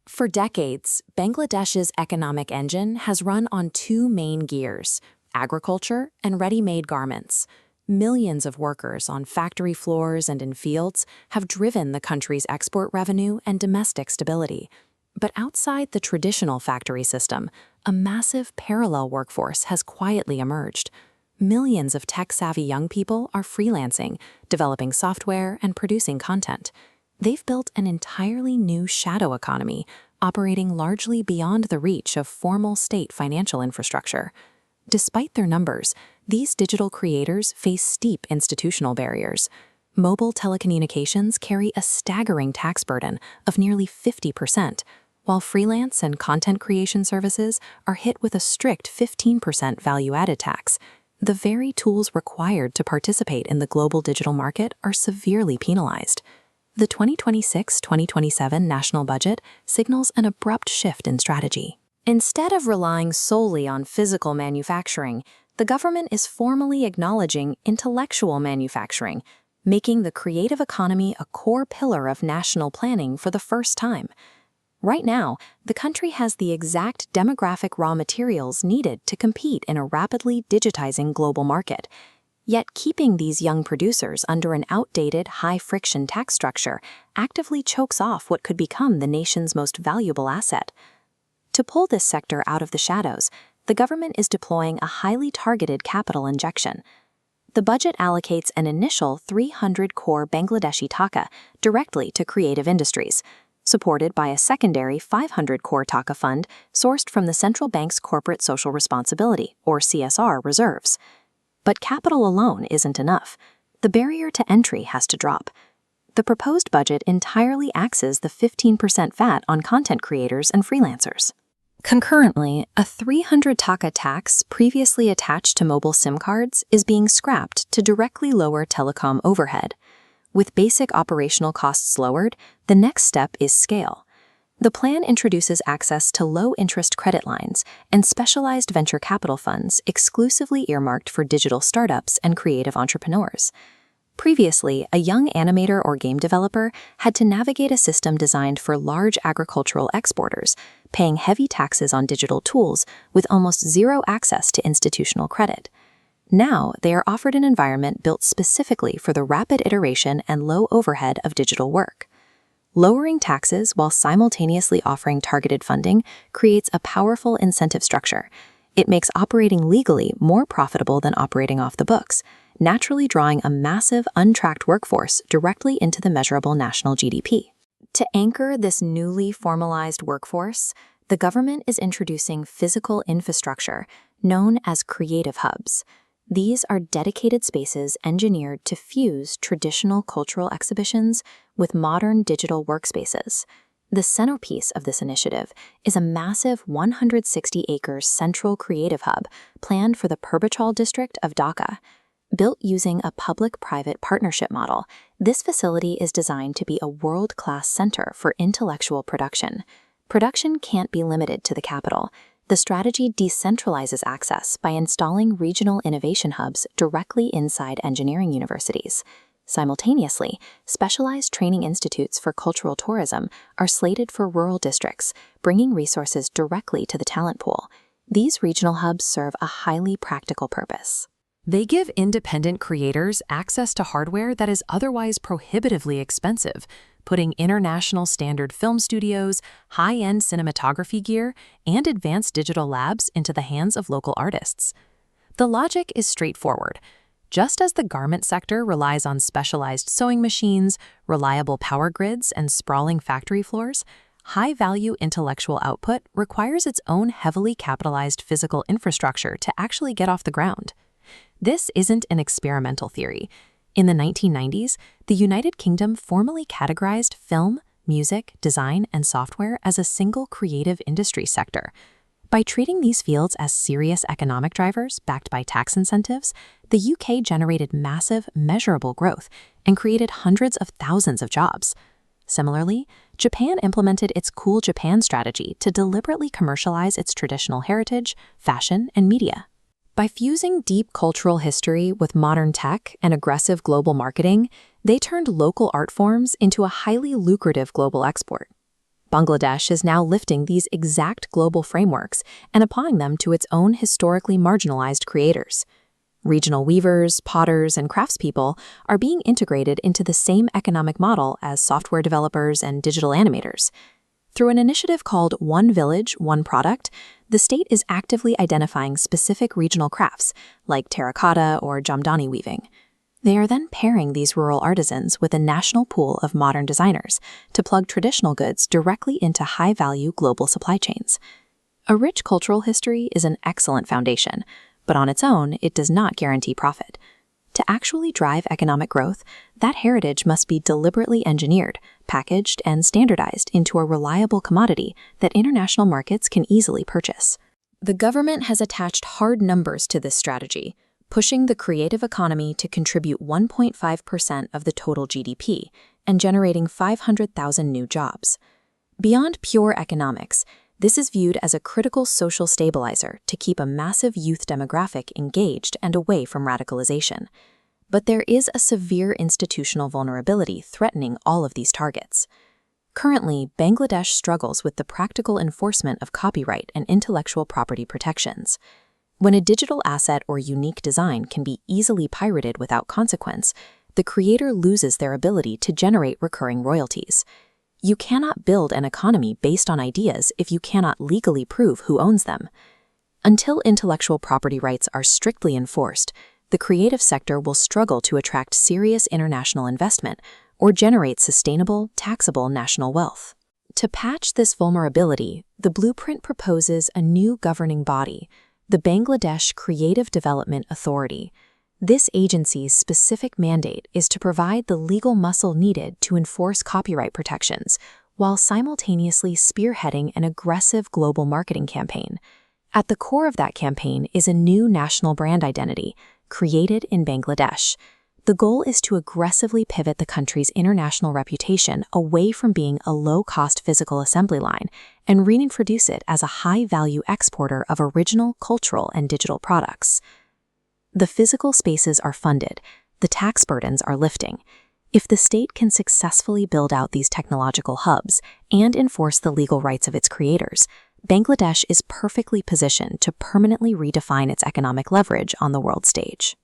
For decades, Bangladesh's economic engine has run on two main gears: agriculture and ready-made garments. Millions of workers on factory floors and in fields have driven the country's export revenue and domestic stability. But outside the traditional factory system, a massive parallel workforce has quietly emerged. Millions of tech-savvy young people are freelancing, developing software and producing content. They've built an entirely new shadow economy, operating largely beyond the reach of formal state financial infrastructure. Despite their numbers, these digital creators face steep institutional barriers. Mobile telecommunications carry a staggering tax burden of nearly 50%, while freelance and content creation services are hit with a strict 15% value-added tax. The very tools required to participate in the global digital market are severely penalized. The 2026-2027 national budget signals an abrupt shift in strategy. Instead of relying solely on physical manufacturing, the government is formally acknowledging intellectual manufacturing, making the creative economy a core pillar of national planning for the first time. Right now, the country has the exact demographic raw materials needed to compete in a rapidly digitizing global market. Yet keeping these young producers under an outdated, high-friction tax structure actively chokes off what could become the nation's most valuable asset. To pull this sector out of the shadows, the government is deploying a highly targeted capital injection. The budget allocates an initial 300 crore Bangladeshi Taka directly to creative industries, supported by a secondary 500 Crore Taka fund sourced from the central bank's corporate social responsibility, or CSR, reserves. But capital alone isn't enough. The barrier to entry has to drop. The proposed budget entirely axes the 15% VAT on content creators and freelancers. Concurrently, a 300 Taka tax previously attached to mobile SIM cards is being scrapped to directly lower telecom overhead. With basic operational costs lowered, the next step is scale. The plan introduces access to low-interest credit lines and specialized venture capital funds exclusively earmarked for digital startups and creative entrepreneurs. Previously, a young animator or game developer had to navigate a system designed for large agricultural exporters, paying heavy taxes on digital tools with almost zero access to institutional credit. Now, they are offered an environment built specifically for the rapid iteration and low overhead of digital work. Lowering taxes while simultaneously offering targeted funding creates a powerful incentive structure. It makes operating legally more profitable than operating off the books, naturally drawing a massive, untracked workforce directly into the measurable national GDP. To anchor this newly formalized workforce, the government is introducing physical infrastructure known as creative hubs. These are dedicated spaces engineered to fuse traditional cultural exhibitions with modern digital workspaces. The centerpiece of this initiative is a massive 160-acre central creative hub planned for the Purbanchal district of Dhaka. Built using a public-private partnership model, this facility is designed to be a world-class center for intellectual production. Production can't be limited to the capital. The strategy decentralizes access by installing regional innovation hubs directly inside engineering universities. Simultaneously, specialized training institutes for cultural tourism are slated for rural districts, bringing resources directly to the talent pool. These regional hubs serve a highly practical purpose. They give independent creators access to hardware that is otherwise prohibitively expensive, putting international standard film studios, high-end cinematography gear, and advanced digital labs into the hands of local artists. The logic is straightforward. Just as the garment sector relies on specialized sewing machines, reliable power grids, and sprawling factory floors, high-value intellectual output requires its own heavily capitalized physical infrastructure to actually get off the ground. This isn't an experimental theory. In the 1990s, the United Kingdom formally categorized film, music, design, and software as a single creative industry sector. By treating these fields as serious economic drivers backed by tax incentives, the UK generated massive, measurable growth and created hundreds of thousands of jobs. Similarly, Japan implemented its Cool Japan strategy to deliberately commercialize its traditional heritage, fashion, and media. By fusing deep cultural history with modern tech and aggressive global marketing, they turned local art forms into a highly lucrative global export. Bangladesh is now lifting these exact global frameworks and applying them to its own historically marginalized creators. Regional weavers, potters, and craftspeople are being integrated into the same economic model as software developers and digital animators. Through an initiative called One Village, One Product, the state is actively identifying specific regional crafts, like terracotta or jamdani weaving. They are then pairing these rural artisans with a national pool of modern designers to plug traditional goods directly into high-value global supply chains. A rich cultural history is an excellent foundation, but on its own, it does not guarantee profit. To actually drive economic growth, that heritage must be deliberately engineered, packaged, and standardized into a reliable commodity that international markets can easily purchase. The government has attached hard numbers to this strategy, pushing the creative economy to contribute 1.5% of the total GDP and generating 500,000 new jobs. Beyond pure economics, this is viewed as a critical social stabilizer to keep a massive youth demographic engaged and away from radicalization. But there is a severe institutional vulnerability threatening all of these targets. Currently, Bangladesh struggles with the practical enforcement of copyright and intellectual property protections. When a digital asset or unique design can be easily pirated without consequence, the creator loses their ability to generate recurring royalties. You cannot build an economy based on ideas if you cannot legally prove who owns them. Until intellectual property rights are strictly enforced, the creative sector will struggle to attract serious international investment or generate sustainable, taxable national wealth. To patch this vulnerability, the blueprint proposes a new governing body, the Bangladesh Creative Development Authority. This agency's specific mandate is to provide the legal muscle needed to enforce copyright protections, while simultaneously spearheading an aggressive global marketing campaign. At the core of that campaign is a new national brand identity, created in Bangladesh. The goal is to aggressively pivot the country's international reputation away from being a low-cost physical assembly line and reintroduce it as a high-value exporter of original cultural and digital products. The physical spaces are funded, the tax burdens are lifting. If the state can successfully build out these technological hubs and enforce the legal rights of its creators, Bangladesh is perfectly positioned to permanently redefine its economic leverage on the world stage.